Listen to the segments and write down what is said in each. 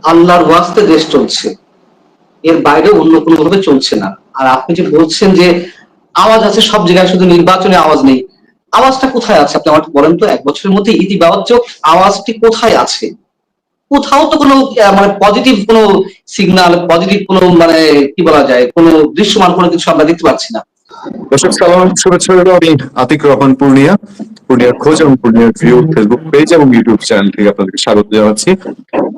আল্লাহর ওয়াস্তে দেশ চলছে, এর বাইরে অন্য কোনো ভাবে চলছে না। আর আপনি যে বলছেন যে আওয়াজ আছে সব জায়গায়, শুধু নির্বাচনে আওয়াজ নেই, আওয়াজটা কোথায় আছে আপনি আমাকে বলেন তো? 1 বছরের মধ্যে ইতিবাচক আওয়াজটি কোথায় আছে? কোথাও তো কোনো মানে পজিটিভ কোনো সিগন্যাল, পজিটিভ কোনো মানে কি বলা যায়, কোনো দৃশ্যমান কোনো কিছু আমরা দেখতে পাচ্ছি না। দর্শক সালাম, শুভেচ্ছা রইল। আমি আতিক রহমান, পূর্ণিয়ার খোঁজ এবং পূর্ণিয়ার ভিউ ফেসবুক পেজ এবং ইউটিউব চ্যানেল থেকে আপনাদেরকে স্বাগত জানাচ্ছি।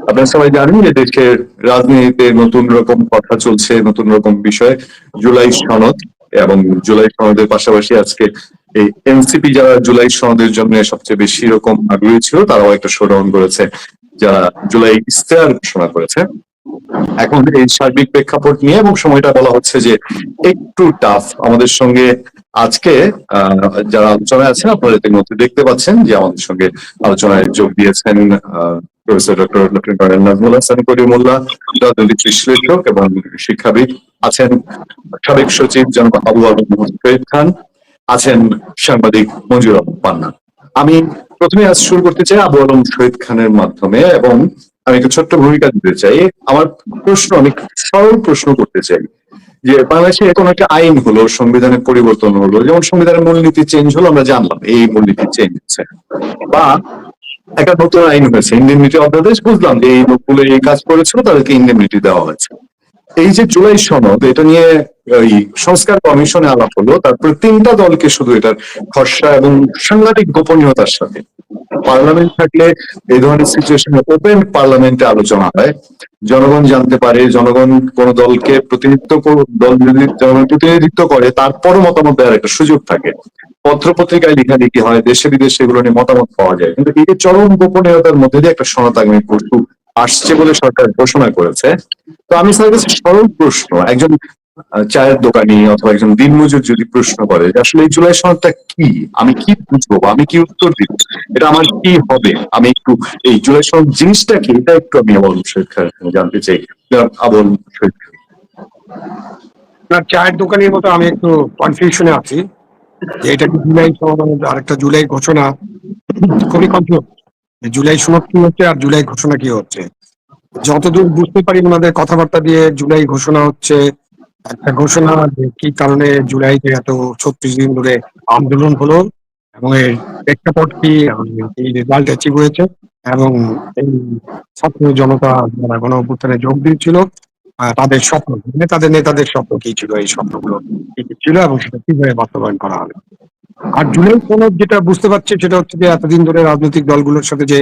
আপনারা সবাই জানেন যে দেশের রাজনীতিতে নতুন রকম কথা চলছে, নতুন রকম বিষয়। জুলাই সনদ এবং জুলাই সনদের পাশাপাশি আজকে এই এনসিপি যারা জুলাই সনদের জন্য সবচেয়ে বেশি রকম আগ্রহী ছিল, তারাও একটা শোডাউন করেছে, যারা জুলাই ইশতেহার ঘোষণা করেছে। এখন এই সার্বিক প্রেক্ষাপট নিয়ে এবং সময়টা বলা হচ্ছে যে একটু টাফ। আমাদের সঙ্গে আজকে যারা আলোচনায় আছেন, আপনারা ইতিমধ্যে দেখতে পাচ্ছেন যে আমাদের সঙ্গে আলোচনায় যোগ দিয়েছেন professor doctor lieutenant Nazmul Hasan Karimullah, রাজনৈতিক বিশ্লেষক এবং শিক্ষাবিদ। আছেন সাবেক সচিব জনাব আবু আলম শহীদ খান, আছেন সাংবাদিক মঞ্জুর আহমদ পান্না। আমি প্রথমে আজ শুরু করতে চাই আবু আলম শহীদ খানের মাধ্যমে, এবং আমি একটা ছোট্ট ভূমিকা দিতে চাই। আমার প্রশ্ন, আমি সরল প্রশ্ন করতে চাই যে বাংলাদেশে কোনো একটা আইন হলো, সংবিধানের পরিবর্তন হলো, যেমন সংবিধানের মূলনীতি চেঞ্জ হলো, আমরা জানলাম এই মূলনীতি চেঞ্জ হচ্ছে, বা একটা নতুন আইন হয়েছে ইন্ডেমনিটি অধ্যাদেশ, বুঝলাম যে এই লোকগুলো এই কাজ করেছিল, তাদেরকে ইন্ডেমনিটি দেওয়া হয়েছে। এই যে জুলাই সনদ, এটা নিয়ে ওই সংস্কার কমিশনে আলাপ হলো, তারপরে 3টা দলকে শুধু এটার খসড়া এবং সাংঘাতিক গোপনীয়তার সাথে, পার্লামেন্ট থাকলে এই ধরনের সিচুয়েশনে ওপেন পার্লামেন্টে আলোচনা হয়, জনগণ জানতে পারে, জনগণ কোন দলকে দল যদি জনগণ প্রতিনিধিত্ব করে তারপরও মতামত দেওয়ার একটা সুযোগ থাকে, পত্র পত্রিকায় লেখালেখি হয়, দেশে বিদেশে এগুলো নিয়ে মতামত পাওয়া যায়। কিন্তু এই যে চরম গোপনীয়তার মধ্যে দিয়ে একটা সনদ আগামী পরশু আসছে বলে সরকার ঘোষণা করেছে। তো আমি স্যার কাছে সরল প্রশ্ন, একজন চায়ের দোকানি অথবা একজন দিনমজুর যদি প্রশ্ন করে যে আসলে এই জুলাই সনদটা কি, আমি কি বুঝবো বা আমি কি উত্তর দিব, এটা আমার কি হবে, আমি একটু এই জুলাই সনদ জিনিসটা কি, এটা একটু আমি আবুল শহীদ খান জানতে চাই। আবুল শহীদ খান। আপনার চায়ের দোকানের মতো আমি একটু কনফিউশনে আছি যে এটা কি জুলাই সনদ আর একটা জুলাই ঘোষণা, খুবই কনফিউজ। জুলাই সনদ কি হচ্ছে আর জুলাই ঘোষণা কি হচ্ছে? যতদূর বুঝতে পারি ওনাদের কথাবার্তা দিয়ে জুলাই ঘোষণা হচ্ছে একটা ঘোষণা, যে কি কারণে জুলাইতে এত 36 দিন ধরে আন্দোলন হলো এবং এর প্রেক্ষাপট কি, এই রেজাল্ট অ্যাচিভ হয়েছে, এবং এই ছাত্র জনতা যারা গণ অভ্যুত্থানে যোগ দিয়েছিল তাদের স্বপ্ন, তাদের নেতাদের স্বপ্ন কি ছিল, এই স্বপ্নগুলো কি কি ছিল এবং সেটা কিভাবে বাস্তবায়ন করা হবে। আর জুলাই সনদ যেটা বুঝতে পারছি সেটা হচ্ছে যে এতদিন ধরে রাজনৈতিক দলগুলোর সাথে যে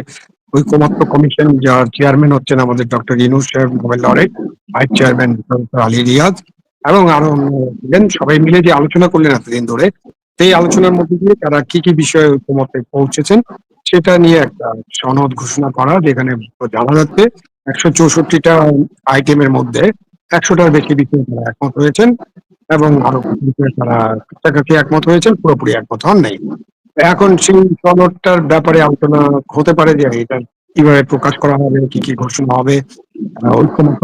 ঐকমত্য কমিশন, যার চেয়ারম্যান হচ্ছেন আমাদের ডক্টর ইউনূস সাহেব, Nobel laureate, vice chairman Ali Riaz এবং আরো ছিলেন, সবাই মিলে যে আলোচনা করলেন এতদিন ধরে, সেই আলোচনার মধ্যে দিয়ে তারা কি কি বিষয়ে ঐকমত্যে পৌঁছেছেন সেটা নিয়ে একটা সনদ ঘোষণা করা, যেখানে জানা যাচ্ছে 164টা আইটেমের মধ্যে 100টার বেশি বিষয়ে তারা একমত হয়েছেন এবং আরো কিছু বিষয়ে তারা কাছাকাছি একমত হয়েছেন, পুরোপুরি একমত হন নাই। এখন সেই সনদটার ব্যাপারে আলোচনা হতে পারে যে এটা কিভাবে প্রকাশ করা হবে, কি কি ঘোষণা হবে, ঐক্যমত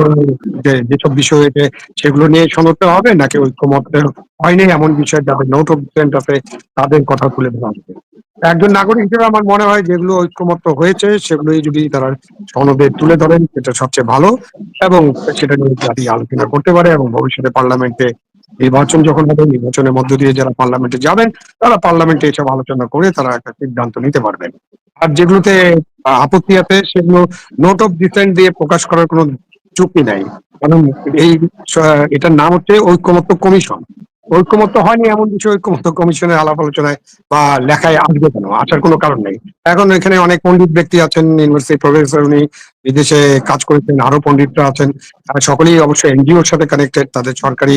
যেসব বিষয় হয়েছে সেগুলো নিয়ে সনদটা হবে, নাকি ঐক্যমত হয়নি এমন বিষয় যাদের নোট অফ ডিসেন্ট আছে তাদের কথা তুলে ধরা হবে। একজন নাগরিক হিসেবে আমার মনে হয় যেগুলো ঐক্যমত হয়েছে সেগুলোই যদি তারা সনদে তুলে ধরেন সেটা সবচেয়ে ভালো, এবং সেটা নিয়ে জাতি আলোচনা করতে পারে এবং ভবিষ্যতে পার্লামেন্টে নির্বাচন যখন হবে, নির্বাচনের মধ্য দিয়ে যারা পার্লামেন্টে যাবেন তারা পার্লামেন্টে এসব আলোচনা করে তারা একটা সিদ্ধান্ত নিতে পারবেন। আর যেগুলোতে আপত্তি আছে সেগুলো নোট অফ ডিসেন্ট দিয়ে প্রকাশ করার কোনো চুক্তি নাই, কারণ এই এটার নাম হচ্ছে ঐক্যমত্য কমিশন। ঐক্যমত্য হয়নি এমন বিষয় ঐক্যমত্য কমিশনের আলাপ আলোচনায় বা লেখায় আসবে কেন, আসার কোনো কারণ নেই। এখন এখানে অনেক পণ্ডিত ব্যক্তি আছেন, ইউনিভার্সিটি প্রফেসর, উনি বিদেশে কাজ করেছেন, আরো পণ্ডিতরা আছেন, সকলেই অবশ্যই এনজিওর সাথে কানেক্টেড, তাদের সরকারি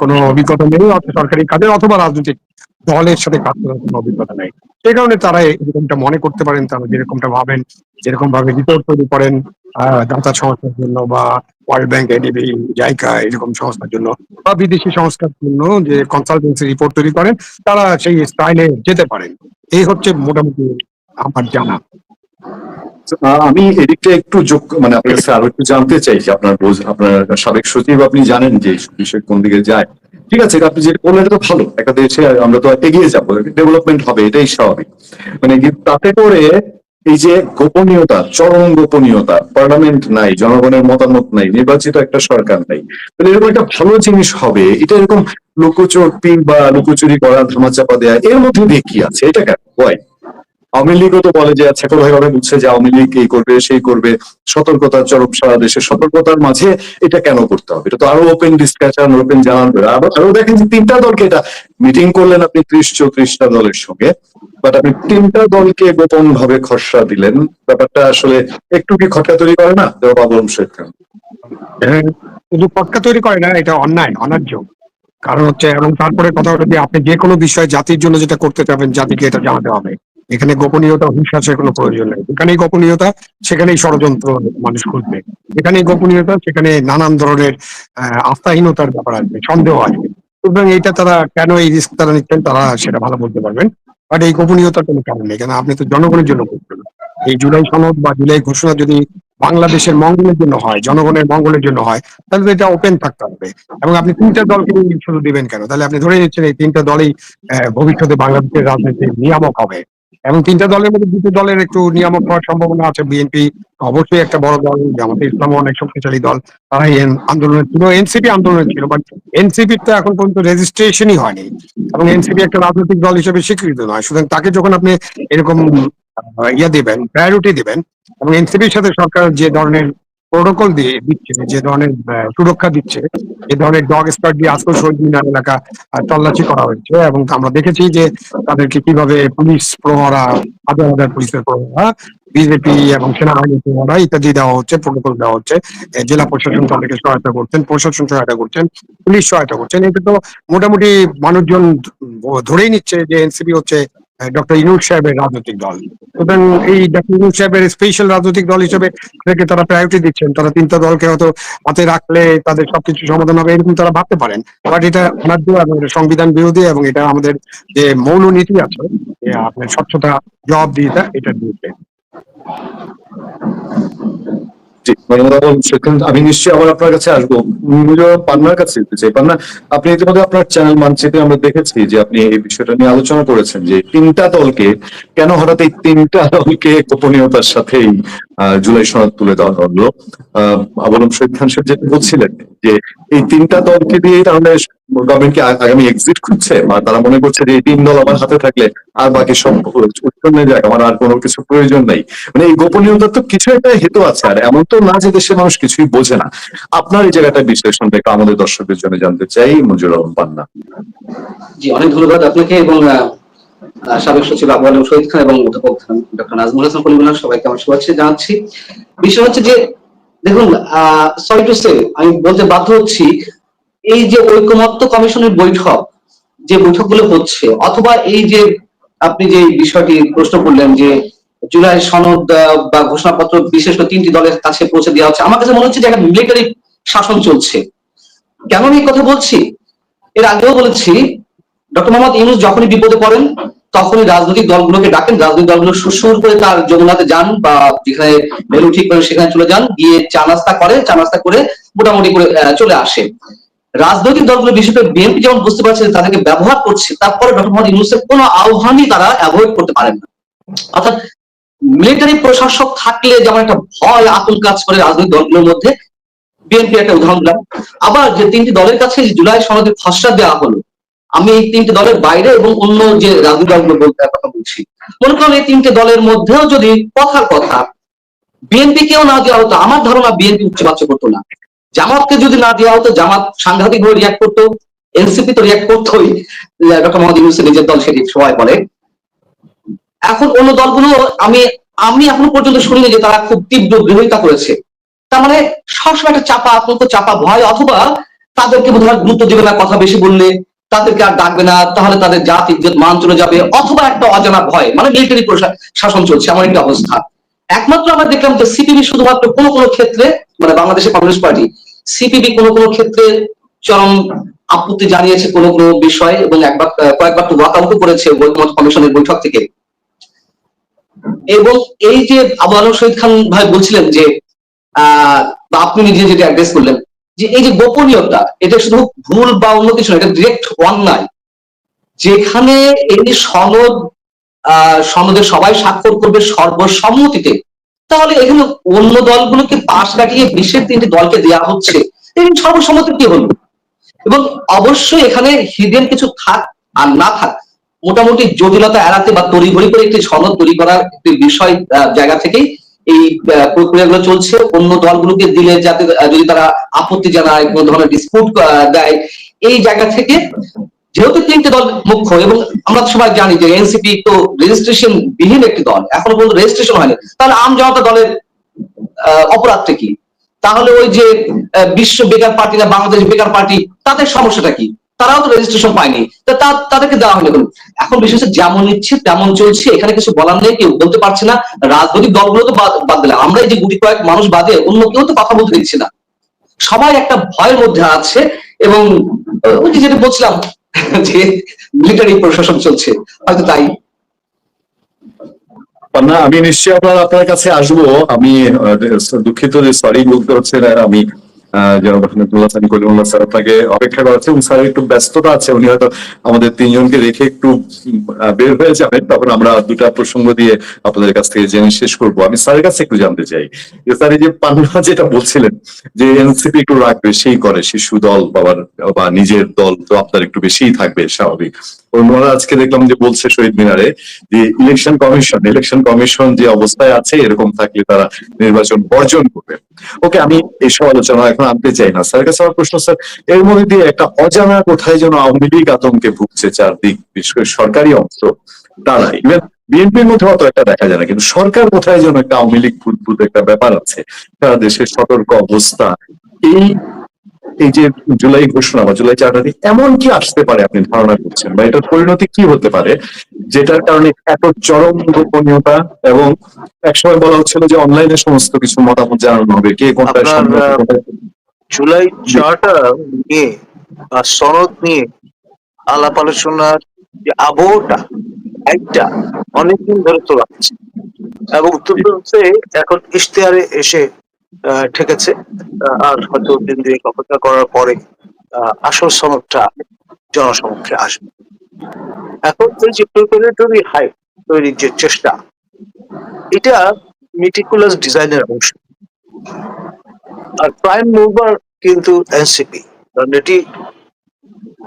কোনো অভিজ্ঞতা নেই, সরকারি কাজের অথবা রাজনৈতিক দলের সাথে কাজ করার কোনো অভিজ্ঞতা নেই। সেই কারণে তারা এরকমটা মনে করতে পারেন, তারা যেরকমটা ভাবেন, যেরকম ভাবে রিপোর্ট তৈরি করেন দাতা সংস্থার জন্য বা ওয়ার্ল্ড ব্যাংক, এডিবি, জাইকা এরকম সংস্থার জন্য বা বিদেশি সংস্থার জন্য যে কনসালটেন্সি রিপোর্ট তৈরি করেন, তারা সেই স্টাইলে যেতে পারেন। এই হচ্ছে মোটামুটি আমার জানা। আমি এদিকটা একটু যোগ, মানে আপনার কাছে আরো একটু জানতে চাই যে আপনার সাবেক সচিব, আপনি জানেন যে বিষয় কোন দিকে যায়। ঠিক আছে, আপনি যেটা বললেন এটা তো ভালো, একটা দেশে আমরা তো এগিয়ে যাবো, ডেভেলপমেন্ট হবে, এটাই স্বাভাবিক। মানে তাতে করে এই যে গোপনীয়তা, চরম গোপনীয়তা, পার্লামেন্ট নাই, জনগণের মতামত নাই, নির্বাচিত একটা সরকার নাই, তাহলে এরকম একটা ভালো জিনিস হবে, এটা এরকম লুকোচুরি বা লুকোচুরি করা, ধামাচাপা দেয়া, এর মধ্যে দিয়ে কি আছে? এটা কেন হয়? আওয়ামী লীগও তো বলে যে আচ্ছা ভাবে বুঝছে যে আওয়ামী লীগ এই করবে সেই করবে, সতর্কতার চরম, সারা দেশের সতর্কতার মাঝে এটা কেন করতে হবে? এটা তো আরো ওপেন ডিসকাশন, ওপেন জানান। আরো দেখেন যে তিনটা দলকে, এটা মিটিং করলেন আপনি 30-34টা দলের সঙ্গে, বাট আপনি তিনটা দলকে গোপন ভাবে খসড়া দিলেন, ব্যাপারটা আসলে একটু কি খটকা তৈরি করে না বাবুল শেখ খান? শুধু পটকা তৈরি করে না, এটা অন্যায়, অন্যায্য। কারণ হচ্ছে, এবং তারপরে কথা হলো যে আপনি যে কোনো বিষয় জাতির জন্য যেটা করতে চাবেন, জাতিকে এটা জানাতে হবে। এখানে গোপনীয়তা হুঁশিয়ার কোনো প্রয়োজন নেই। এখানেই গোপনীয়তা, সেখানেই ষড়যন্ত্র মানুষ খুঁজবে। এখানেই গোপনীয়তা, সেখানে নানান ধরনের আস্থাহীনতার ব্যাপার আসবে, সন্দেহ আসবে। সুতরাং এইটা তারা কেন এই রিস্ক তারা নিচ্ছেন, তারা সেটা ভালো বলতে পারবেন। বাট এই গোপনীয়তার কোনো কারণ নেই, কেন আপনি তো জনগণের জন্য করছেন। এই জুলাই সনদ বা জুলাই ঘোষণা যদি বাংলাদেশের মঙ্গলের জন্য হয়, জনগণের মঙ্গলের জন্য হয়, তাহলে তো এটা ওপেন থাকতে হবে। এবং আপনি তিনটা দলকে শুধু দিবেন কেন? তাহলে আপনি ধরে নিচ্ছেন এই তিনটা দলই ভবিষ্যতে বাংলাদেশের রাজনীতির নিয়ামক হবে। এবং তিনটা দলের মধ্যে দুটো দলের একটু নিয়ামক হওয়ার সম্ভাবনা আছে। বিএনপি অবশ্যই একটা বড় দল, জামাতে ইসলাম অনেক শক্তিশালী দল, তারা এই আন্দোলনে ছিল, এনসিপি আন্দোলনে ছিল, বাট এনসিপির তো এখন পর্যন্ত রেজিস্ট্রেশনই হয়নি, এবং এনসিপি একটা রাজনৈতিক দল হিসেবে স্বীকৃত নয়। সুতরাং তাকে যখন আপনি এরকম দিবেন, প্রায়োরিটি দিবেন, এবং এনসিপির সাথে সরকার যে ধরনের প্রোটোকল দিয়ে দিচ্ছে, যে ধরনের সুরক্ষা দিচ্ছে, যে ধরনের ডগ স্কোয়াড দিয়ে আজকেও শহীদ মিনার এলাকা তল্লাশি করা হয়েছে, এবং আমরা দেখেছি যে তাদেরকে কিভাবে পুলিশ প্রহরা, হাজার হাজার পুলিশের প্রহরা, বিজেপি এবং সেনাবাহিনীর প্রহরা ইত্যাদি দেওয়া হচ্ছে, প্রোটোকল দেওয়া হচ্ছে। জেলা প্রশাসন তাদেরকে সহায়তা করছেন, প্রশাসন সহায়তা করছেন, পুলিশ সহায়তা করছেন। এটা তো মোটামুটি মানুষজন ধরেই নিচ্ছে যে এনসিপি হচ্ছে ডক্টর ইউনূস সাহেবের রাজনৈতিক দল। সুতরাং এই ডক্টর ইউনূস সাহেবের স্পেশাল রাজনৈতিক দল হিসেবে তাদেরকে তারা প্রায়োরিটি দিচ্ছেন। তারা তিনটা দলকে হয়তো হাতে রাখলে তাদের সবকিছু সমাধান হবে, এরকম তারা ভাবতে পারেন। বাট এটা অনার্য এবং এটা সংবিধান বিরোধী, এবং এটা আমাদের যে মৌল নীতি আছে, আপনার স্বচ্ছতা, জবাবদিহিতা, এটা দিয়েছে। আমি নিশ্চয়ই আবার আপনার কাছে আসবো। পান্নার কাছে যেতে চাই। পান্না, আপনি ইতিমধ্যে আপনার চ্যানেল মানচিত্রে আমরা দেখেছি যে আপনি এই বিষয়টা নিয়ে আলোচনা করেছেন যে তিনটা দলকে কেন হঠাৎ এই তিনটা দলকে গোপনীয়তার সাথেই জুলাই সনদ তুলে দেওয়া হলো। আবুল শহীদ খান সাহেব যেটা বলছিলেন যে এই তিনটা দলকে দিয়ে তাহলে গভর্নমেন্ট কি আগামী এক্সিট খুঁজছে, বা তারা মনে করছে যে এই তিন দল আমার হাতে থাকলে আর বাকি সব উচ্ছন্নে যাক, আমার আর কোনো কিছু প্রয়োজন নেই। মানে এই গোপনীয়তার তো কিছু একটা হেতু আছে, আর এমন তো না যে দেশের মানুষ কিছুই বোঝে না। আপনার এই জায়গাটা বিশ্লেষণটা একটু আমাদের দর্শকদের জন্য জানতে চাই, মঞ্জুর রহমান পান্না। জি, অনেক ধন্যবাদ আপনাকে এবং সাবেক সচিব আবু আলম শহীদ খান এবং অধ্যাপক ডক্টর নাজমুল হাসান কলিমুল্লাহ, সবাইকে আমার শুভেচ্ছা জানাচ্ছি। বিষয় হচ্ছে যে দেখুন, সরি টু সে, আমি বলতে বাধ্য হচ্ছি, এই যে ঐকমত্য কমিশনের বৈঠক, যে বৈঠকগুলো হচ্ছে, অথবা এই যে আপনি যে বিষয়টি প্রশ্ন করলেন যে জুলাই সনদ বা ঘোষণাপত্র বিশেষ করে তিনটি দলের কাছে পৌঁছে দেওয়া হচ্ছে, আমার কাছে মনে হচ্ছে যে একটা মিলিটারি শাসন চলছে। কেন এই কথা বলছি? এর আগেও বলেছি, ডক্টর মোহাম্মদ ইউনূস যখনই বিপদে পড়েন তখনই রাজনৈতিক দলগুলোকে ডাকেন, রাজনৈতিক দলগুলো সুর করে তার যমুনাতে যান বা যেখানে ভেলু ঠিক করেন সেখানে চলে যান, গিয়ে চা নাস্তা করে মোটামুটি করে চলে আসে। রাজনৈতিক দলগুলো, বিশেষ করে বিএনপি যেমন বুঝতে পারছে তাদেরকে ব্যবহার করছে, তারপরে ডক্টর মোহাম্মদ ইউনূসের কোনো আহ্বানই তারা অ্যাভয়েড করতে পারেন না। অর্থাৎ মিলিটারি প্রশাসক থাকলে যেমন একটা ভয় আতঙ্ক কাজ করে রাজনৈতিক দলগুলোর মধ্যে, বিএনপি একটা উদাহরণ দিলাম। আবার যে তিনটি দলের কাছে জুলাই সনদের খসড়া দেওয়া হলো, আমি এই তিনটি দলের বাইরে এবং অন্য যে রাজনৈতিক দলগুলো বলতে কথা বলছি, মনে করুন এই তিনটে দলের মধ্যেও যদি কথার কথা বিএনপি কেও না দেওয়া হতো, আমার ধারণা বিএনপি উচ্চবাচ্য করতো না। জামাতকে যদি না দেওয়া হতো, জামাত সাংঘাতিক ভাবে রিয়াক্ট করতো, এনসিপি তো রিয়াক্ট করতোই, ডক্টর মোহাম্মদ ইউনূসের নিজের দল, সেটি সবাই বলে। এখন অন্য দলগুলো আমি এখনো পর্যন্ত শুনিনি যে তারা খুব তীব্র বিরোধিতা করেছে। তার মানে সবসময় একটা চাপা আতঙ্ক, চাপা ভয়, অথবা তাদেরকে বোধহয় গুরুত্ব দেবে না, কথা বেশি বললে তাদেরকে আর ডাকবে না, তাহলে তাদের জাত ইজ্জত মান চলে যাবে, অথবা একটা অজানা ভয়, মানে মিলিটারি শাসন চলছে এমন একটা অবস্থা। একমাত্র আমরা দেখলাম যে সিপিবি শুধুমাত্র কোনো কোনো ক্ষেত্রে, মানে বাংলাদেশের কমিউনিস্ট পার্টি সিপিবি কোনো কোনো ক্ষেত্রে চরম আপত্তি জানিয়েছে কোনো কোনো বিষয়ে, এবং কয়েকবার তো ওয়াক আউটও করেছে ঐকমত্য কমিশনের বৈঠক থেকে। এবং এই যে আবু আলম শহীদ খান ভাই বলছিলেন যে বা আপনি নিজে যেটা অ্যাড্রেস করলেন যে এই যে গোপনীয়তা, এটা শুধু ভুল বা অন্য কিছু না, এটা ডিরেক্ট অন্যায়। যেখানে এই সনদ সনদে সবাই স্বাক্ষর করবে সর্বসম্মতিতে, তাহলে এখানে অন্য দলগুলোকে পাশ কাটিয়ে 20-র 3টি দলকে দেওয়া হচ্ছে, এই সর্বসম্মতি কি হলো? এবং অবশ্যই এখানে হিডেন কিছু থাক আর না থাক, মোটামুটি জটিলতা এড়াতে বা তড়িঘড়ি করে একটি সনদ তৈরি করার একটি বিষয় জায়গা থেকেই এই প্রক্রিয়াগুলো চলছে। অন্য দলগুলোকে দিলে যাতে যদি তারা আপত্তি জানায়, কোন ধরনের ডিসপুট দেয়, এই জায়গা থেকে যেহেতু 3টে দল মুখ্য, এবং আমরা সবাই জানি যে এনসিপি তো রেজিস্ট্রেশন বিহীন একটি দল, এখনো পর্যন্ত রেজিস্ট্রেশন হয়নি, তাহলে আম জনতা দলের অপরাধটা কি? তাহলে ওই যে বিশ্ব বেকার পার্টি না বাংলাদেশ বেকার পার্টি, তাদের সমস্যাটা কি? তারাও তো রেজিস্ট্রেশন পায়নি, তো তাদেরকে দেওয়া হলো কেন? এখন বিশেষ যেমন ইচ্ছে তেমন চলছে, এখানে কিছু বলার নেই, কেউ বলতে পারছে না। রাজনৈতিক দলগুলো তো বাদ দিলাম, আমরা এই যে গুটি কয়েক মানুষ বাদে অন্য কেউ তো কথা বলতে দিচ্ছে না। সবাই একটা ভয়ের মধ্যে আছে, এবং ওই যে যেটা বলছিলাম যে মিলিটারি প্রশাসন চলছে, হয়তো তাই। না, আমি নিশ্চয়ই আপনার কাছে আসবো। আমি দুঃখিত যে সরি বলতে হচ্ছে না। আমি জনাব আহমেদুল্লাহ সানি কলিমুল্লাহ স্যার আপনাকে অপেক্ষা করাচ্ছে, এবং স্যার একটু ব্যস্ততা আছে, উনি হয়তো আমাদের 3জনকে রেখে একটু বের হয়ে যাবেন, তখন আমরা 2টা প্রসঙ্গ দিয়ে আপনাদের কাছ থেকে জেনে শেষ করবো। আমি স্যারের কাছে একটু জানতে চাই যে স্যার এই যে পান্না যেটা বলছিলেন যে এনসিপি একটু রাগ বেশিই করে, শিশু দল বা নিজের দল তো আপনার একটু বেশিই থাকবে স্বাভাবিক। ওনারা আজকে দেখলাম যে বলছে শহীদ মিনারে যে ইলেকশন কমিশন যে অবস্থায় আছে, এরকম থাকলে তারা নির্বাচন বর্জন করবে। ওকে, আমি এইসব আলোচনা এখন আনতে চাই না। স্যারের কাছে আমার প্রশ্ন, স্যার এর মধ্যে দিয়ে একটা অজানা কোথায় যেন আওয়ামী লীগ আতঙ্কে ভুগছে চারদিক, বিশেষ করে সরকারি অংশ, তারা ইভেন বিএনপির মধ্যে অত একটা দেখা যায় না, কিন্তু সরকার কোথায় যেন একটা আওয়ামী লীগ ভূত একটা ব্যাপার আছে। সারা দেশের সতর্ক অবস্থা, এই এই যে জুলাই ঘোষণা বা জুলাই চার্টারে এমন কি আসতে পারে আপনি ধারণা করছেন, বা এটার পরিণতি কি হতে পারে যেটার কারণে এত চরম গোপনীয়তা? এবং একসময় বলা হচ্ছিল যে অনলাইনে সমস্ত কিছু মতামত জানানো হবে, কে কোনটায় সম্মত, কোনটায়। জুলাই চার্টার নিয়ে বা সনদ নিয়ে আলাপ আলোচনার যে আবহটা একটা অনেকদিন ধরে তো লাগছে, এবং তুলতে এখন ইশতেহারে এসে ঠেকেছে। আর হয়তো দিন দিয়ে অপেক্ষা করার পরে আসল সনদটা জনসমক্ষে আসবে। এখন এই যে প্রিপারেটরি হাইপ তৈরির যে চেষ্টা, এটা মেটিকুলাস ডিজাইনের অংশ। আর প্রাইম মুভার কিন্তু এনসিপি, কারণ এটি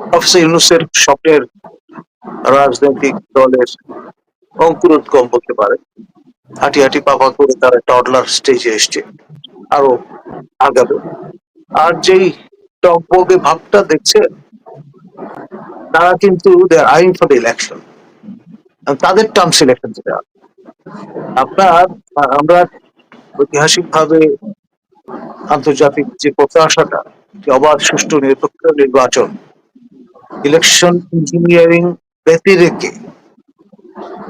প্রফেসর ইউনূসের স্বপ্নের রাজনৈতিক দলের অঙ্কুরোদ্গম বলতে পারে। হাঁটি হাঁটি পাপা করে তারা টডলার স্টেজে এসছে, আরো আগাবে। আর যেই টকবগে ভাবটা দেখছে, তারা কিন্তু আইন ফর ইলেকশন, তাদের টার্ম সিলেকশন যেটা আপনার, আমরা ঐতিহাসিক ভাবে আন্তর্জাতিক যে প্রত্যাশাটা যে অবাধ সুষ্ঠু নিরপেক্ষ নির্বাচন, ইলেকশন ইঞ্জিনিয়ারিং ব্যতিরেকে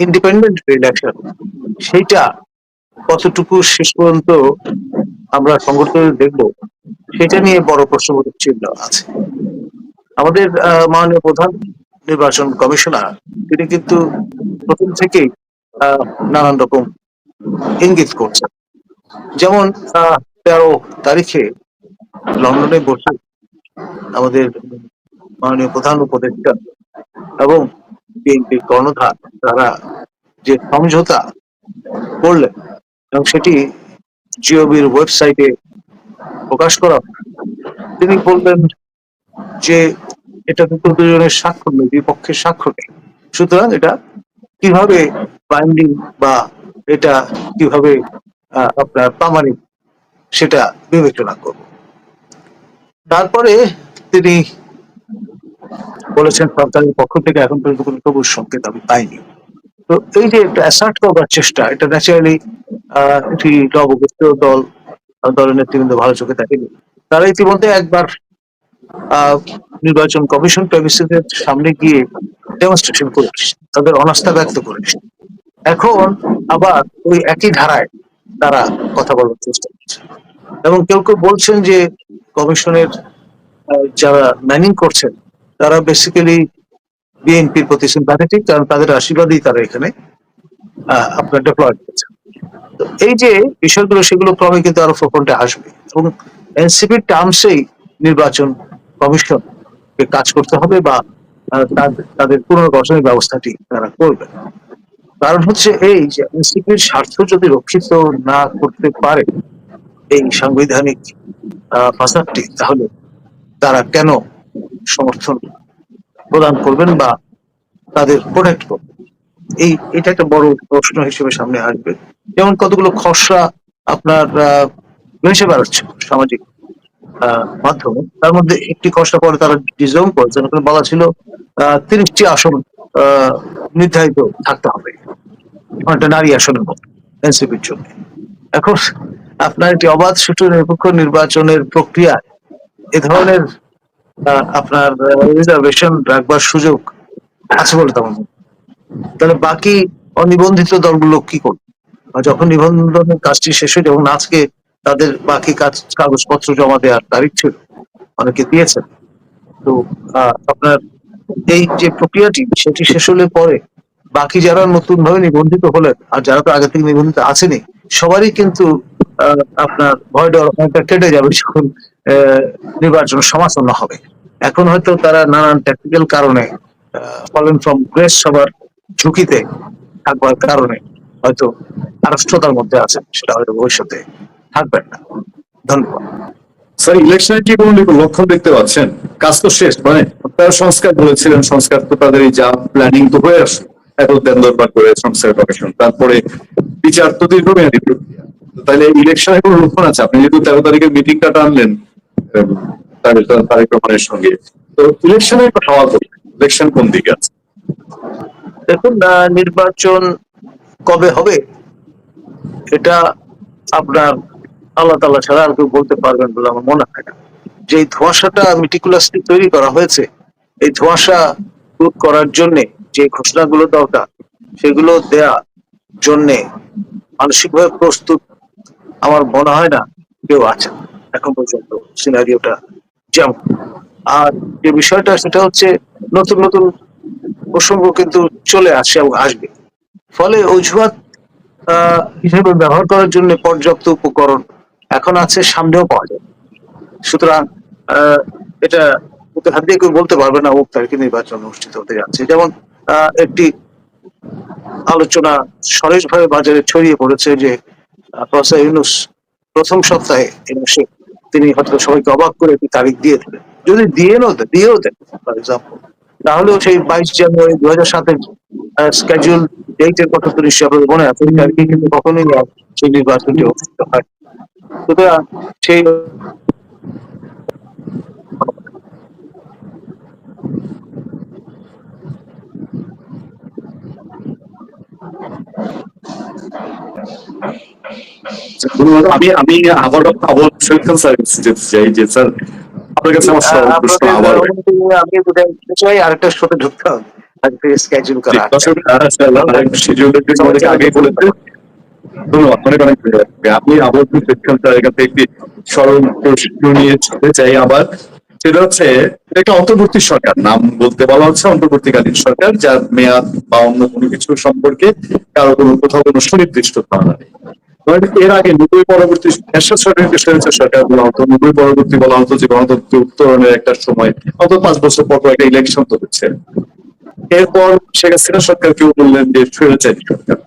ইন্ডিপেন্ডেন্ট ইলেকশন, সেইটা কতটুকু শেষ পর্যন্ত আমরা সংগঠিত দেখবো, সেটা নিয়ে বড় প্রশ্নবোধক চিহ্ন আছে। আমাদের মাননীয় প্রধান নির্বাচন কমিশনার, তিনি কিন্তু প্রথম থেকেই নানান রকম ইঙ্গিত করছেন। যেমন 13 তারিখে লন্ডনে বসে আমাদের মাননীয় প্রধান উপদেষ্টা এবং বিএনপির কর্ণধার তারা যে সমঝোতা করলেন, এবং সেটি জিওবির ওয়েবসাইটে প্রকাশ করা, তিনি বললেন যে এটা কিন্তু দুজনের স্বাক্ষর নেই, বিপক্ষের স্বাক্ষর নেই, সুতরাং এটা কিভাবে বাইন্ডিং বা এটা কিভাবে আপনার প্রামাণিক সেটা বিবেচনা করব। তারপরে তিনি বলেছেন সরকারের পক্ষ থেকে এখন পর্যন্ত কোনো সবুজ সংকেত আমি পাইনি। তো এই যে একটা অ্যাসার্ট করবার চেষ্টা, এটা ন্যাচারালি একটি নবগঠিত দলের নেতৃবৃন্দ ভালো চোখে দেখেনি। তারা ইতিমধ্যে একবার নির্বাচন কমিশন প্রেমিসিসের সামনে গিয়ে ডেমনস্ট্রেশন করেছে, তাদের অনাস্থা ব্যক্ত করেছে। এখন আবার ওই একই ধারায় তারা কথা বলার চেষ্টা করছে, এবং কেউ কেউ বলছেন যে কমিশনের যারা ম্যানিং করছেন তারা বেসিক্যালি বিএনপির প্রতি সিম্প্যাথেটিক, কারণ তাদের আশীর্বাদেই তারা এখানে আপনার ডেপ্লয়েড করছে। তো এই যে বিষয়গুলো, সেগুলো ক্রমে কিন্তু আরো ফোরফ্রন্টে আসবে, এবং এনসিপির টার্মসেই নির্বাচন কমিশনকে কাজ করতে হবে, বা তাদের পুনর্গঠনের ব্যবস্থাটি তারা করবে। কারণ হচ্ছে এই যে এনসিপির স্বার্থ যদি রক্ষিত না করতে পারে এই সাংবিধানিক ফাসাদটি, তাহলে তারা কেন সমর্থন প্রদান করবেন বা তাদের প্রোটেক্ট করবেন? এটা একটা বড় প্রশ্ন হিসেবে সামনে আসবে। যেমন কতগুলো খসড়া আপনার ভেসে বেড়াচ্ছে সামাজিক মাধ্যমে, তার মধ্যে একটি খসড়া পরে তারা ডিজাইন করেছেন, ওখানে বলা ছিল 30টি আসন নির্ধারিত থাকতে হবে, একটা নারী আসনের মতো এনসিপির জন্য। এখন আপনার একটি অবাধ সুষ্ঠু নিরপেক্ষ নির্বাচনের প্রক্রিয়ায় এ ধরনের আপনার রিজার্ভেশন রাখবার সুযোগ আছে বলে তেমন মনে হয়। তাহলে বাকি অনিবন্ধিত দলগুলো কি করবে? আর যখন নিবন্ধনের কাজটি শেষ হয়ে, যখন আজকে তাদের বাকি কাগজপত্র জমা দেওয়ার তারিখ ছিল, অনেকে দিয়েছেন, তো আপনার এই যে প্রক্রিয়াটি সেটি শেষ হলে পরে বাকি যারা নতুন ভাবে নিবন্ধিত হলেন আর যারা তো আগে থেকে নিবন্ধিত আসেনি, সবারই কিন্তু আপনার ভয় ডর অনেকটা কেটে যাবে যখন নির্বাচন সমাসন্ন হবে। এখন হয়তো তারা নানান ট্যাকটিক্যাল কারণে ফলেন ফ্রম গ্রেস সবার ঝুঁকিতে থাকবার কারণে হয়তো আড়ষ্টতার মধ্যে আছে, সেটা হয়তো ভবিষ্যতে থাকবেন না। ধন্যবাদ। স্যার, ইলেকশনে কি কোনো লক্ষণ দেখতে পাচ্ছেন? কাজ তো শেষ, মানে তারা সংস্কার বলেছিলেন, সংস্কার তো তাদের এই যা প্ল্যানিং তো হয়ে আসে, এত দেন দরবার করে সংস্কার কমিশন, তারপরে বিচার তো দীর্ঘমেয়াদী প্রক্রিয়া। তাহলে ইলেকশনের কোনো লক্ষণ আছে? আপনি যেহেতু 13 তারিখের মিটিংটা টানলেন তারেক রহমানের সঙ্গে, তো ইলেকশনের কথা বলবেন, ইলেকশন কোন দিকে আছে? দেখুন, নির্বাচন কবে হবে এটা আপনার আল্লাহ তাআলা ছাড়া আর কেউ বলতে পারবেন বলে আমার মনে হয় না। যে ধোঁয়াশাটা মিটিকুলাসলি তৈরি করা হয়েছে, এই ধোঁয়াশা দূর করার জন্য যে ঘোষণাগুলো দরকার সেগুলো দেয়া জন্যে মানসিকভাবে প্রস্তুত আমার মনে হয় না কেউ আছে এখন পর্যন্ত সিনারিওটা যেমন। আর যে বিষয়টা সেটা হচ্ছে নতুন নতুন প্রসঙ্গ কিন্তু চলে আসে এবং আসবে, ফলে অজুহাত হিসেবে ব্যবহার করার জন্য পর্যাপ্ত উপকরণ এখন আছে, সামনেও পাওয়া যায়। সুতরাং এটা হাত দিয়ে কেউ বলতে পারবে না ও তারিখে নির্বাচন অনুষ্ঠিত হতে যাচ্ছে। যেমন একটি আলোচনা সরেজভাবে বাজারে ছড়িয়ে পড়েছে যে প্রফেসর ইউনূস প্রথম সপ্তাহে এই মাসে তিনি হয়তো সবাইকে অবাক করে একটি তারিখ দিয়ে দেবেন। যদি দিয়েও দেন ফর এক্সাম্পল, তাহলেও সেই 22 জানুয়ারি 2007-এর স্কেডিউল ডেটের কথা তো নিশ্চয়ই আপনাদের মনে আছে, আর কি, কিন্তু কখনোই সেই নির্বাচনটি অনুষ্ঠিত হয়। সুতরাং সেই আমি আমি আবারও আবার সৈকত স্যার যেতে চাই যে স্যার আপনার কাছে আমার সব প্রশ্ন আবার আমি চাই আরেকটা শোতে ঢুকতে হবে, স্কেডিউল করা শিডিউলের জন্য আমাদেরকে আগে বলেছে। ধন্যবাদ, অনেক অনেক ধন্যবাদ। আমি আবার সৈকত স্যারের কাছে একটি সরল প্রশ্ন নিয়ে যেতে চাই আবার, সেটা হচ্ছে একটা অন্তর্বর্তী সরকার, নাম বলতে বলা হচ্ছে অন্তর্বর্তীকালীন সরকার, যার মেয়াদ বা অন্য কোনো কিছু সম্পর্কে কারো কোথাও কোনো সুনির্দিষ্ট ধারণা নেই। এর আগে 90 পরবর্তী এরশাদ সরকারের সরকার বলা হতো, 90 পরবর্তী বলা হতো যে গণতন্ত্র উত্তরণের একটা সময়, অত 5 বছর পর একটা ইলেকশন তো হচ্ছে। এরপর শেখ হাসিনা সরকার কেউ বললেন যে স্বৈরাচারী সরকার।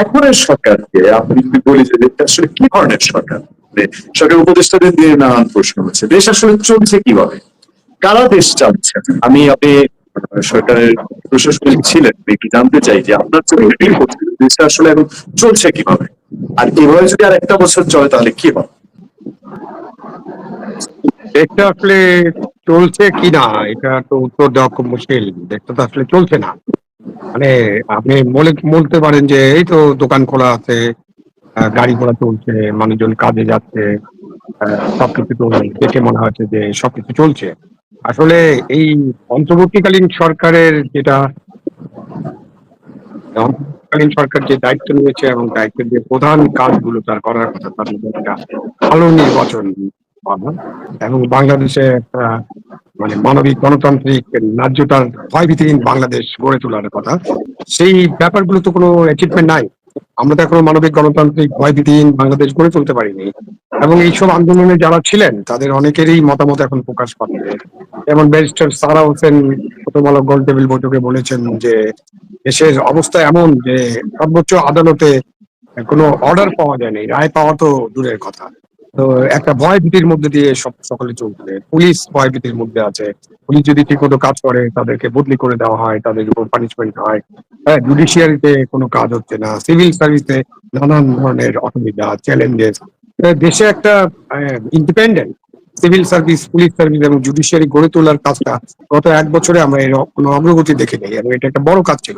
এখনের সরকারকে আপনি যদি বলি যে এটা আসলে কি ধরনের সরকার, সরকার উপদেষ্টাদের দিয়ে নানান প্রশ্ন হচ্ছে, দেশ আসলে চলছে কিভাবে, কারা দেশ চালাচ্ছে? আপনি সরকারের প্রশাসনিক ছিলেন, একটু জানতে চাই যে আপনার দেশটা আসলে এখন চলছে কিভাবে, আর এভাবে যদি আর একটা বছর চলে তাহলে কি হবে? দেশটা আসলে চলছে কি না এটা তো উত্তর দেওয়া খুব মুশকিল। দেশটা তো আসলে চলছে না, মানে আপনি বলতে পারেন যে এই তো দোকান খোলা আছে, গাড়ি ঘোড়া চলছে, মানুষজন কাজে যাচ্ছে, সবকিছু তো দেখে মনে হচ্ছে যে সবকিছু চলছে। আসলে এই অন্তর্বর্তীকালীন সরকারের অন্তর্বর্তীকালীন সরকার যে দায়িত্ব নিয়েছে এবং দায়িত্বের যে প্রধান কাজগুলো তার করার কথা, তার মধ্যে একটা ভালো নির্বাচন করা এবং বাংলাদেশে একটা মানে মানবিক গণতান্ত্রিক ন্যায্যতার ভয়ভীতিহীন বাংলাদেশ গড়ে তোলার কথা। সেই ব্যাপারগুলো তো কোনো অ্যাচিভমেন্ট নাই। আমরা তো এখনো মানবিক গণতান্ত্রিক ভয়ভীতিহীন বাংলাদেশ গড়ে তুলতে পারিনি, এবং এইসব আন্দোলনে যারা ছিলেন তাদের অনেকেরই মতামত এখন প্রকাশ পাচ্ছে। যেমন ব্যারিস্টার সারা হোসেন প্রথম আলো গোলটেবিল বৈঠকে বলেছেন যে দেশের অবস্থা এমন যে সর্বোচ্চ আদালতে কোনো অর্ডার পাওয়া যায়নি, রায় পাওয়া তো দূরের কথা। তো একটা ভয় ভীতির মধ্যে দিয়ে সকলে চলছে। পুলিশ ভয় ভীতির মধ্যে আছে। পুলিশ যদি ঠিক মতো কাজ করে তাদেরকে বদলি করে দেওয়া হয়, তাদের উপর পানিশমেন্ট হয়। হ্যাঁ, জুডিশিয়ারিতে কোনো কাজ হচ্ছে না, সিভিল সার্ভিসে নানান ধরনের অসুবিধা, চ্যালেঞ্জেস। দেশে একটা independent civil service, police service এবং জুডিশিয়ারি গড়ে তোলার কাজটা গত 1 বছরে আমরা এর কোনো অগ্রগতি দেখিনি, এবং এটা একটা বড় কাজ ছিল।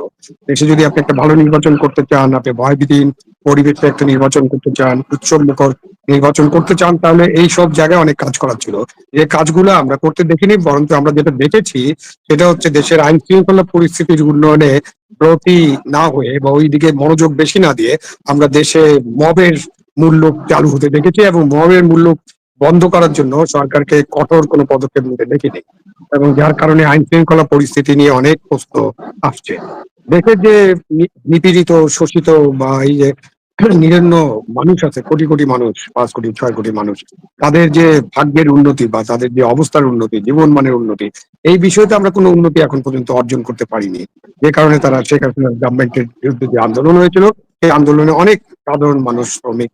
দেশে যদি আপনি একটা ভালো নির্বাচন করতে চান, আপনি ভয়ভীতিহীন পরিবেশে একটা নির্বাচন করতে চান, উৎসবমুখর নির্বাচন করতে চান, তাহলে এই সব জায়গায় অনেক কাজ করার ছিল। যে কাজগুলো আমরা করতে দেখিনি, বরঞ্চ আমরা যেটা দেখেছি সেটা হচ্ছে দেশের আইন শৃঙ্খলা পরিস্থিতির উন্নয়নে ব্রতী না হয়ে বা ওই দিকে মনোযোগ বেশি না দিয়ে আমরা দেশে মবের মূল্য চালু হতে দেখেছি, এবং মবের মূল্য বন্ধ করার জন্য সরকারকে কঠোর কোনো পদক্ষেপ নিতে দেখিনি, এবং যার কারণে আইন শৃঙ্খলা পরিস্থিতি নিয়ে অনেক প্রশ্ন আসছে। দেশের যে নিপীড়িত, শোষিত বা এই যে নিরন্ন মানুষ আছে, কোটি কোটি মানুষ, 5 কোটি 6 কোটি মানুষ, তাদের যে ভাগ্যের উন্নতি বা তাদের যে অবস্থার উন্নতি, জীবন মানের উন্নতি, এই বিষয়তে আমরা কোনো উন্নতি এখন পর্যন্ত অর্জন করতে পারিনি। যে কারণে তারা শেখ হাসিনার গভর্নমেন্টের বিরুদ্ধে যে আন্দোলন হয়েছিল, সেই আন্দোলনে অনেক সাধারণ মানুষ, শ্রমিক,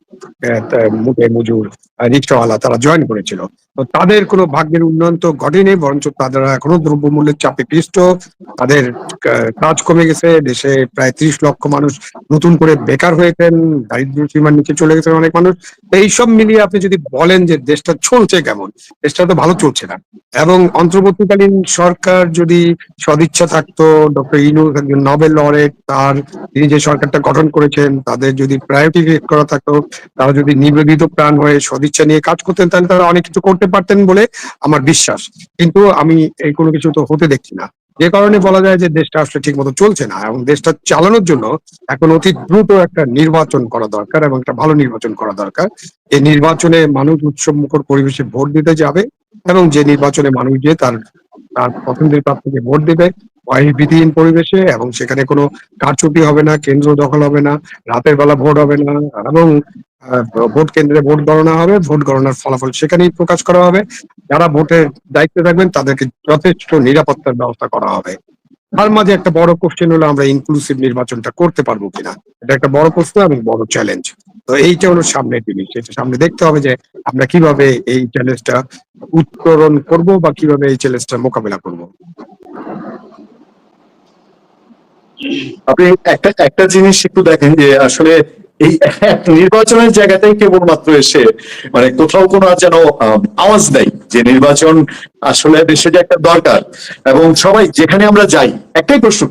মুখে মজুর, রিক্সাওয়ালা তারা জয়েন করেছিল। তো তাদের কোনো ভাগ্যের উন্নয়ন তো ঘটেনি, বরঞ্চ তারা এখনো দ্রব্যমূল্যের চাপে পিষ্ট। তাদের কাজ কমে গেছে। দেশে প্রায় 30 লক্ষ মানুষ নতুন করে বেকার হয়েছেন, দারিদ্র্য সীমার নিচে চলে গেছেন অনেক মানুষ। তো এইসব মিলিয়ে আপনি যদি বলেন যে দেশটা চলছে কেমন, দেশটা তো ভালো চলছে না। এবং অন্তর্বর্তীকালীন সরকার যদি সদিচ্ছা থাকতো, ডক্টর ইউনূস একজন নোবেল লরেট, তিনি যে সরকারটা গঠন করেছেন তাদের যদি প্রায়োরিটি করা থাকতো, তারা যদি নিবেদিত প্রাণ হয়ে সদিচ্ছা নিয়ে কাজ করতেন, তাহলে তারা অনেক কিছু করতে পারতেন বলে আমার বিশ্বাস। কিন্তু আমি এই কোনো কিছু তো হতে দেখছি না, যে কারণে বলা যায় যে দেশটা আসলে ঠিক মতো চলছে না। এবং দেশটা চালানোর জন্য এখন অতি দ্রুত একটা নির্বাচন করা দরকার, এবং একটা ভালো নির্বাচন করা দরকার। এই নির্বাচনে মানুষ উৎসবমুখর পরিবেশে ভোট দিতে যাবে, এবং যে নির্বাচনে মানুষ যে তার তার পছন্দের প্রার্থীকে ভোট দেবে ভয়ভীতিহীন পরিবেশে, এবং সেখানে কোনো কারচুপি হবে না, কেন্দ্র দখল হবে না, রাতের বেলা ভোট হবে না, এবং ভোট কেন্দ্রে ভোট গণনা হবে, ভোট গণনার ফলাফল সেখানেই প্রকাশ করা হবে। যারা ভোটের দায়িত্বে থাকবেন তাদেরকে যথেষ্ট নিরাপত্তার ব্যবস্থা করা হবে। তার মাঝে একটা বড় কোশ্চেন হলো আমরা ইনক্লুসিভ নির্বাচনটা করতে পারবো কিনা, এটা একটা বড় প্রশ্ন এবং বড় চ্যালেঞ্জ। তো এইটা হলো সামনের জিনিস, এটা সামনে দেখতে হবে যে আমরা কিভাবে এই চ্যালেঞ্জটা উত্তরণ করব বা কিভাবে এই চ্যালেঞ্জটা মোকাবেলা করব। আপনি একটা একটা জিনিস একটু দেখেন যে আসলে এই নির্বাচনের জায়গাটাই কেবলমাত্র এসে মানে কোথাও কোনো যেন আওয়াজ নেই যে নির্বাচন আসলে দেশে যে একটা দরকার, এবং সবাই যেখানে আমরা যাই একটাই প্রশ্ন,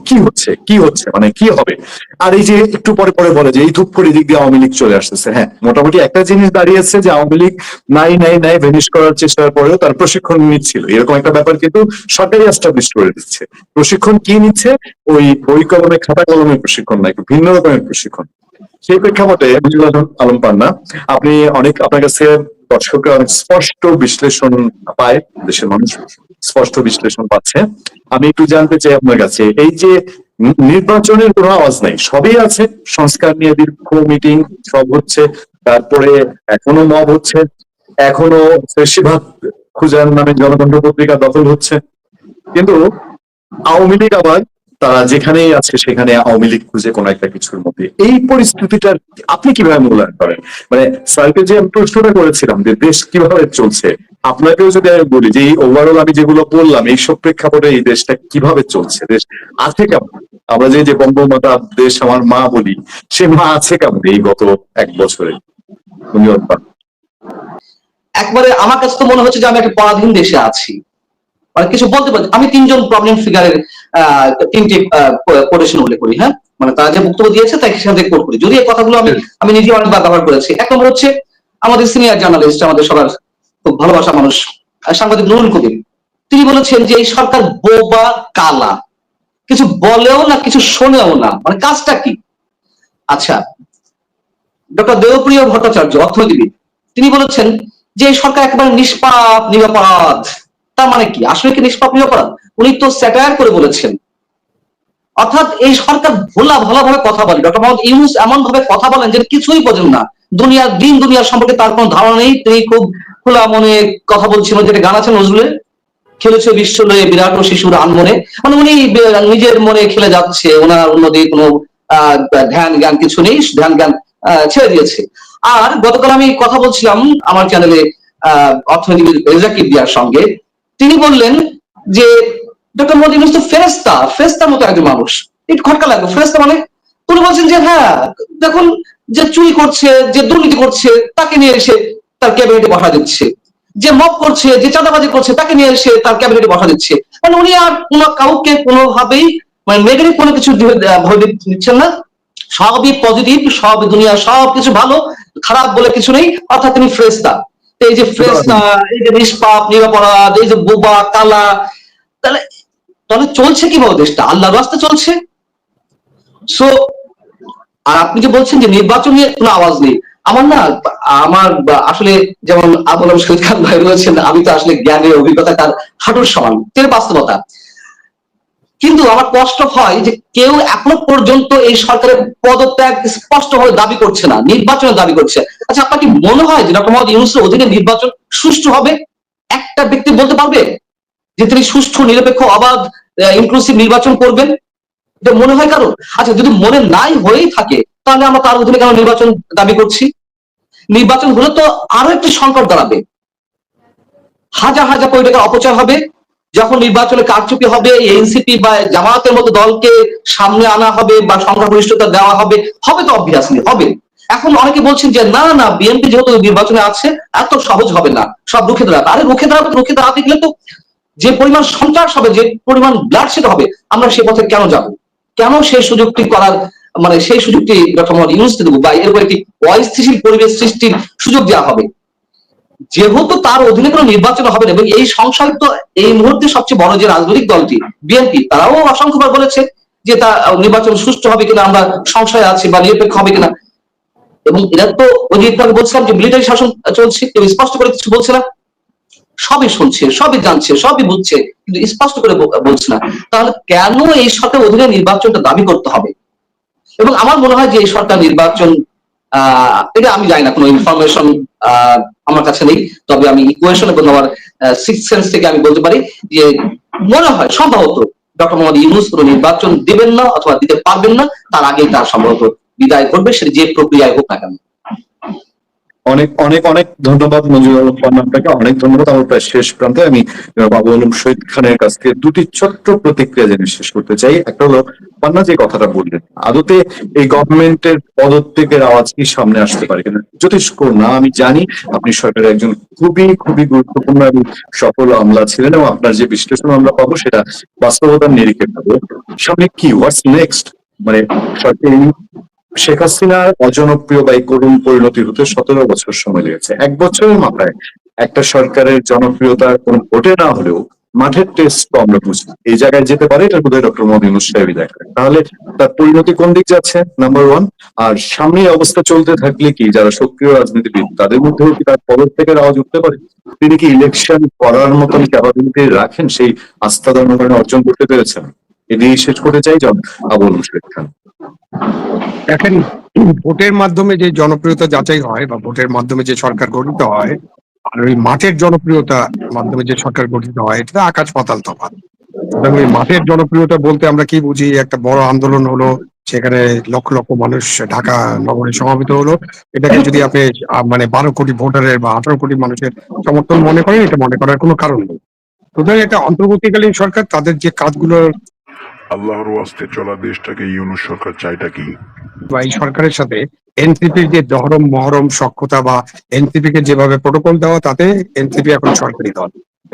কি হচ্ছে মানে কি হবে। আর এই যে একটু পরে পরে বলে যে এই ধূপগুড়ি দিক দিয়ে আওয়ামী লীগ চলে আসতেছে, হ্যাঁ মোটামুটি একটা জিনিস দাঁড়িয়েছে যে আওয়ামী লীগ নাই ভেনিশ করার চেষ্টার পরেও তার প্রশিক্ষণ নিচ্ছিল, এরকম একটা ব্যাপার কিন্তু সরকারি এস্টাবলিশ করে দিচ্ছে। প্রশিক্ষণ কি নিচ্ছে? ওই বই কলমে খাতা কলমের প্রশিক্ষণ না, একটু ভিন্ন রকমের প্রশিক্ষণ। সেই প্রেক্ষাপটে মুজিবুল আলম পান্না, আপনি আপনার কাছে দর্শকরা অনেক স্পষ্ট বিশ্লেষণ পায়, দেশের মানুষ স্পষ্ট বিশ্লেষণ পাচ্ছে। আমি একটু জানতে চাই আপনার কাছে, এই যে নির্বাচনের কোনো আওয়াজ নাই, সবই আছে, সংস্কার নিয়ে দীর্ঘ মিটিং সব হচ্ছে, তারপরে এখনো মব হচ্ছে, এখনো বেশিরভাগ খুঁজার নামে জনকণ্ঠ পত্রিকা দখল হচ্ছে, কিন্তু আওয়ামী লীগ আবার তারা যেখানেই আছে সেখানে আওয়ামী লীগ খুঁজে কোনো একটা কিছুর মধ্যে। এই পরিস্থিতিটার আপনি কিভাবে মূল্যায়ন করেন? মানে স্যারকে যে আমি প্রশ্নটা করেছিলাম যে দেশ কিভাবে চলছে, আপনাকেও যদি আমি বলি যে এই ওভারঅল আমি যেগুলো বললাম এইসব প্রেক্ষাপটে এই দেশটা কিভাবে চলছে, দেশ আছে কেমন? আমরা যে বঙ্গমাতা দেশ আমার মা বলি, সে মা আছে কেমন এই গত 1 বছরে? একবারে আমার কাছে তো মনে হচ্ছে যে আমি একটা পরাধীন দেশে আছি, মানে কিছু বলতে পারি। আমি 3জন প্রবলেম ফিগারের 3টি কোটেশন উল্লেখ করি, হ্যাঁ, মানে তারা যে বক্তব্য দিয়েছে তাই সেখান থেকে কোট করি, যদি এই কথাগুলো আমি নিজে অনেকবার ব্যবহার করেছি। 1 নম্বর হচ্ছে আমাদের সিনিয়র জার্নালিস্ট, আমাদের সবার খুব ভালোবাসা মানুষ, সাংবাদিক নুরুল কবির, তিনি বলেছেন যে এই সরকার বোবা কালা, কিছু বলেও না কিছু শোনেও না, মানে কাজটা কি। আচ্ছা, ডক্টর দেবপ্রিয় ভট্টাচার্য অর্থনীতিবিদ, তিনি বলেছেন যে এই সরকার একেবারে নিষ্পাপ নিরপরাধ। তার মানে কি, আসলে কি নিষ্পাপ নিরপরাধ? উনি তো স্যাটায়ার করে বলেছেন, অর্থাৎ এই সরকার ভালোভাবে কথা বলে। ডক্টর মোহাম্মদ ইউনূস এমন ভাবে কথা বলেন যে কিছুই বোঝেন না, দুনিয়ার সম্পর্কে তার কোনো ধারণা নেই। তিনি খুব খোলা মনে কথা বলছিলেন, যেটা গান আছে নজরুলের, খেলেছে বিশ্ব লয়ে বিরাট ও শিশুর আনমনে, মানে উনি নিজের মনে খেলে যাচ্ছে, ওনার অন্যদিকে কোনো ধ্যান জ্ঞান কিছু নেই, ধ্যান জ্ঞান ছেড়ে দিয়েছে। আর গতকাল আমি কথা বলছিলাম আমার চ্যানেলে অর্থনীতিবিদ রেজা কিবরিয়ার সঙ্গে, তিনি বললেন যে ডক্টর মোহাম্মদ ইউনূস তো ফেরেশতা, ফেরেশতার মতো একজন মানুষ। একটু খটকা লাগলো, ফেরেশতা মানে? উনি বলছেন যে হ্যাঁ দেখুন, যে চুরি করছে, যে দুর্নীতি করছে তাকে নিয়ে এসে তার ক্যাবিনেটে বসা দিচ্ছে, যে মব করছে, যে চাঁদাবাজি করছে তাকে নিয়ে এসে তার ক্যাবিনেটে বসা দিচ্ছে। মানে উনি আর কোনো কাউকে কোনোভাবেই মানে নেগেটিভ কোনো কিছু ভয় দিচ্ছেন না, সবই পজিটিভ, সব দুনিয়া সব কিছু ভালো, খারাপ বলে কিছু নেই, অর্থাৎ তিনি ফেরেশতা। তো এই যে ফেরেশতা, এই যে নিষ্পাপ নিরপরাধ, এই যে বোবা কালা, তাহলে তাহলে চলছে কিভাবে দেশটা? আল্লাহর রাস্তা চলছে। সো আর আপনি যে বলছেন যে নির্বাচন নিয়ে কোনো আওয়াজ নেই, আমার না, আমার আসলে যেমন আবুল শহীদ খান ভাই রয়েছেন, আমি তো আসলে জ্ঞানের অভিজ্ঞতা তার হাঁটুর সমান, এর বাস্তবতা। কিন্তু আমার কষ্ট হয় যে কেউ এখনো পর্যন্ত এই সরকারের পদত্যাগ স্পষ্টভাবে দাবি করছে না, নির্বাচনের দাবি করছে। আচ্ছা, আপনার কি মনে হয় যে ডক্টর মোহাম্মদ ইউনূসের অধীনে নির্বাচন সুষ্ঠু হবে? একটা ব্যক্তি বলতে পারবে যে তিনি সুষ্ঠু নিরপেক্ষ অবাধ ইনক্লুসিভ নির্বাচন করবেন? এটা মনে হয় কারো? আচ্ছা, যদি মনে নাই হয়েই থাকে তাহলে আমরা তার অধীনে কেন নির্বাচন দাবি করছি? নির্বাচন হলে তো আরো একটি সংকট দাঁড়াবে, হাজার হাজার কোটি টাকা অপচয় হবে। যখন নির্বাচনে কারচুপি হবে, এনসিপি বা জামায়াতের মতো দলকে সামনে আনা হবে বা সংখ্যাগরিষ্ঠতা দেওয়া হবে, হবে তো অবভিয়াসলি হবে। এখন অনেকে বলছেন যে না না, বিএনপি যেহেতু নির্বাচনে আছে এত সহজ হবে না, সব রুখে দাঁড়াবে। আরে রুখে দাঁড়াতে গেলে তো যে পরিমাণ সন্ত্রাস হবে, যে পরিমাণ ব্লাডশেড হবে, আমরা সে পথে কেন যাব? কেন সেই সুযোগটি করার, মানে সেই সুযোগটি ডক্টর মোহাম্মদ ইউনূসকে দেবো বা এরকম একটি অস্থিতিশীল পরিবেশ সৃষ্টির সুযোগ দেওয়া হবে? যেহেতু তার অধীনে কোনো নির্বাচন হবে না, এবং এই সংশয় তো এই মুহূর্তে সবচেয়ে বড় যে রাজনৈতিক দলটি বিএনপি, তারাও অসংখ্যবার বলেছে যে তা নির্বাচন সুষ্ঠু হবে কিনা আমরা সংশয়ে আছি, বা নিরপেক্ষ হবে কিনা। এবং এরা তো ওই যে একটু আগে বলছিলাম যে মিলিটারি শাসন চলছে, কেউ স্পষ্ট করে কিছু বলছে না, সবই শুনছে, সবই জানছে, সবই বুঝছে, কিন্তু স্পষ্ট করে বলছে না। তাহলে কেন এই সরকার অধীনে নির্বাচনটা দাবি করতে হবে? এবং আমার মনে হয় যে এই সরকার নির্বাচন, এটা আমি জানি না, কোনো ইনফরমেশন আমার কাছে নেই, তবে আমি ইকুয়েশন এবং আমার সিক্স সেন্স থেকে আমি বলতে পারি যে মনে হয় সম্ভবত ডক্টর মোহাম্মদ ইউনূস কোনো নির্বাচন দিবেন না অথবা দিতে পারবেন না, তার আগেই তার সম্ভবত বিদায় ঘটবে, সেটা যে প্রক্রিয়ায় হোক না কেন। অনেক অনেক অনেক ধন্যবাদ মঞ্জুর আলম পান্না, আপনাকে অনেক ধন্যবাদ। আমার প্রায় শেষ প্রান্তে আমি আবু আলম শহীদ খানের কাছ থেকে দুটি ছোট্ট প্রতিক্রিয়া জেনে শেষ করতে চাই। একটা হলো, পান্না যে কথাটা বললেন, আদতে এই গভর্নমেন্টের পদত্যাগের আওয়াজ কি সামনে আসতে পারে কিনা যথেষ্ট না আমি জানি। আপনি সরকারের একজন খুবই খুবই গুরুত্বপূর্ণ এবং সফল আমলা ছিলেন, এবং আপনার যে বিশ্লেষণ আমরা পাবো সেটা বাস্তবতার নিরিখে পাবো। সামনে কি হোয়াটস নেক্সট, মানে সরকার শেখ হাসিনার অজনপ্রিয় বা করুণ পরিণতি হতে 17 বছর সময় লেগেছে। 1 বছরের মাথায় একটা সরকারের জনপ্রিয়তা কোনো ভোটে না হলেও মাঠের টেস্ট তো আমরা বুঝি এই জায়গায় যেতে পারে, এটা বোধহয় ডক্টর মোহাম্মদ ইউনূস সাহেবই দেখেন। তাহলে তার পরিণতি কোন দিক যাচ্ছে, নাম্বার ওয়ান। আর সামনে এই অবস্থা চলতে থাকলে কি যারা সক্রিয় রাজনীতিবিদ তাদের মধ্যেও কি তার পদত্যাগের আওয়াজ উঠতে পারে? তিনি কি ইলেকশন করার মতন ক্যাপাবিলিটি রাখেন, সেই আস্থা জনগণে অর্জন করতে পেরেছেন? এদিকে শেষ করতে চাই আবু আলম শহীদ খান। দেখেন, ভোটের মাধ্যমে যে জনপ্রিয়তা যাচাই হয় বা ভোটের মাধ্যমে যে সরকার গঠিত হয়, আর ওই মাঠের জনপ্রিয়তা মাধ্যমে যে সরকার গঠিত হয়, এটা আকাশ পাতাল তফাৎ। সুতরাং ওই মাঠের জনপ্রিয়তা বলতে আমরা কি বুঝি? একটা বড় আন্দোলন হলো, সেখানে লক্ষ লক্ষ মানুষ ঢাকা নগরে সমবেত হলো, এটাকে যদি আপনি মানে 12 কোটি ভোটারের বা 18 কোটি মানুষের সমর্থন মনে করেন, এটা মনে করার কোনো কারণ নেই। সুতরাং একটা অন্তর্বর্তীকালীন সরকার তাদের যে কাজগুলো আল্লাহর ওয়াস্তে চলা দেশটাকে ইউনূস সরকার চাইটা কি? বা এই সরকারের সাথে এনসিপির যে দহরম মহরম সখ্যতা বা এনসিপি কে যেভাবে প্রোটোকল দেওয়া, তাতে এনসিপি এখন সরকারি দল।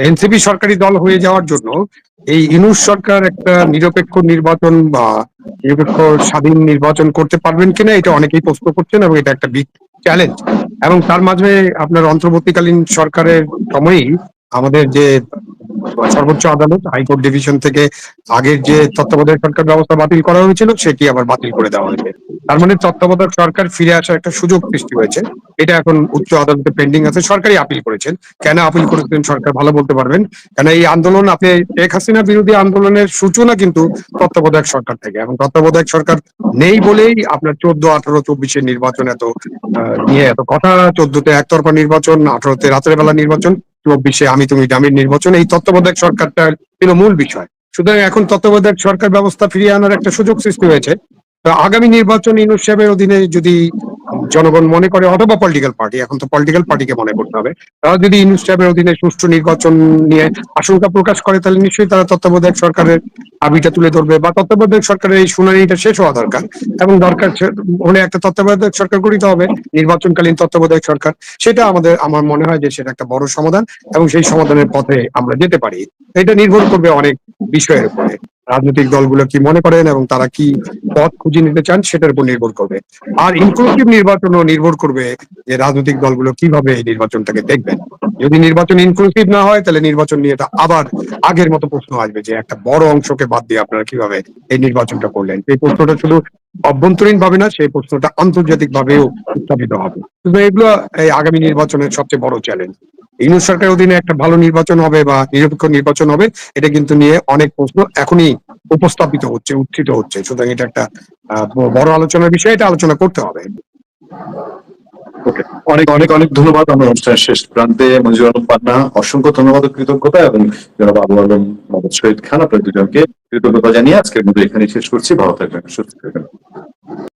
এনসিপি সরকারি দল হয়ে যাওয়ার জন্য এই ইউনূস সরকার একটা নিরপেক্ষ নির্বাচন বা নিরপেক্ষ স্বাধীন নির্বাচন করতে পারবেন কিনা, এটা অনেকেই প্রশ্ন করছেন, এবং এটা একটা বিগ চ্যালেঞ্জ। এবং তার মাঝে আপনার অন্তর্বর্তীকালীন সরকারের সময়ই আমাদের যে সর্বোচ্চ আদালত হাইকোর্ট ডিভিশন থেকে আগের যে তত্ত্বাবধায়ক সরকার ব্যবস্থা বাতিল করা হয়েছিল, সেটি আবার বাতিল করে দেওয়া হয়েছে। তার মানে তত্ত্বাবধায়ক সরকার ফিরে আসার একটা সুযোগ সৃষ্টি হয়েছে। এটা এখন উচ্চ আদালতে পেন্ডিং আছে, সরকারই আপিল করেছেন। কেন আপিল করেছেন সরকার ভালো বলতে পারবেন, কেন এই আন্দোলন আপনি শেখ হাসিনা বিরোধী আন্দোলনের সূচনা কিন্তু তত্ত্বাবধায়ক সরকার থেকে। এখন তত্ত্বাবধায়ক সরকার নেই বলেই আপনার 14, 18, 24 নির্বাচন এত নিয়ে এত কথা। 14-তে একতরফা নির্বাচন, 18-তে রাতের বেলা নির্বাচন, 24-এ আমি তুমি দামির নির্বাচন। এই তত্ত্বাবধায়ক সরকারটা ছিল মূল বিষয়। সুতরাং এখন তত্ত্বাবধায়ক সরকার ব্যবস্থা ফিরিয়ে আনার একটা সুযোগ সৃষ্টি হয়েছে। তো আগামী নির্বাচন ইউনূস সাহেবের অধীনে যদি জনগণ মনে করে, অথবা পলিটিক্যাল পার্টি, এখন তো পলিটিক্যাল পার্টিকে মনে করতে হবে, তারা যদি ইউনূস সাহেবের অধীনে সুষ্ঠু নির্বাচন নিয়ে আশঙ্কা প্রকাশ করে, তাহলে নিশ্চয়ই তারা তত্ত্বাবধায়ক সরকারের দাবিটা তুলে ধরবে, বা তত্ত্বাবধায়ক সরকারের এই শুনানিটা শেষ হওয়া দরকার। এবং দরকার হলে একটা তত্ত্বাবধায়ক সরকার গঠিত হবে, নির্বাচনকালীন তত্ত্বাবধায়ক সরকার। সেটা আমার মনে হয় যে সেটা একটা বড় সমাধান, এবং সেই সমাধানের পথে আমরা যেতে পারি। এটা নির্ভর করবে অনেক বিষয়ের উপরে, রাজনৈতিক দলগুলো কি মনে করেন এবং তারা কি পথ খুঁজে নিতে চান সেটার উপর নির্ভর করবে। আর ইনক্লুসিভ নির্বাচনও নির্ভর করবে যে রাজনৈতিক দলগুলো কিভাবে এই নির্বাচনটাকে দেখবেন। যদি নির্বাচন ইনক্লুসিভ না হয়, তাহলে নির্বাচন নিয়ে এটা আবার আগের মতো প্রশ্ন আসবে যে একটা বড় অংশকে বাদ দিয়ে আপনারা কিভাবে এই নির্বাচনটা করলেন। এই প্রশ্নটা শুধু অভ্যন্তরীণ ভাবে না, সেই প্রশ্নটা আন্তর্জাতিক ভাবেও উত্থাপিত হবে। কিন্তু এগুলো এই আগামী নির্বাচনের সবচেয়ে বড় চ্যালেঞ্জ। ইউনূস সরকারের অধীনে একটা ভালো নির্বাচন হবে বা নিরপেক্ষ নির্বাচন হবে, এটা কিন্তু নিয়ে অনেক প্রশ্ন এখনই উপস্থাপিত হচ্ছে, উত্থিত হচ্ছে। সুতরাং এটা একটা বড় আলোচনার বিষয়, এটা আলোচনা করতে হবে। ওকে, অনেক অনেক অনেক ধন্যবাদ। আমরা অনুষ্ঠানের শেষ প্রান্তে মঞ্জুর আলম পান্না, অসংখ্য ধন্যবাদ ও কৃতজ্ঞতা, এবং জনাব আবু আলম মোহাম্মদ শহীদ খান, আপনার দুজনকে কৃতজ্ঞতা জানিয়ে আজকের মধ্যে এখানে শেষ করছি। ভালো থাকবেন, সুস্থ থাকবেন।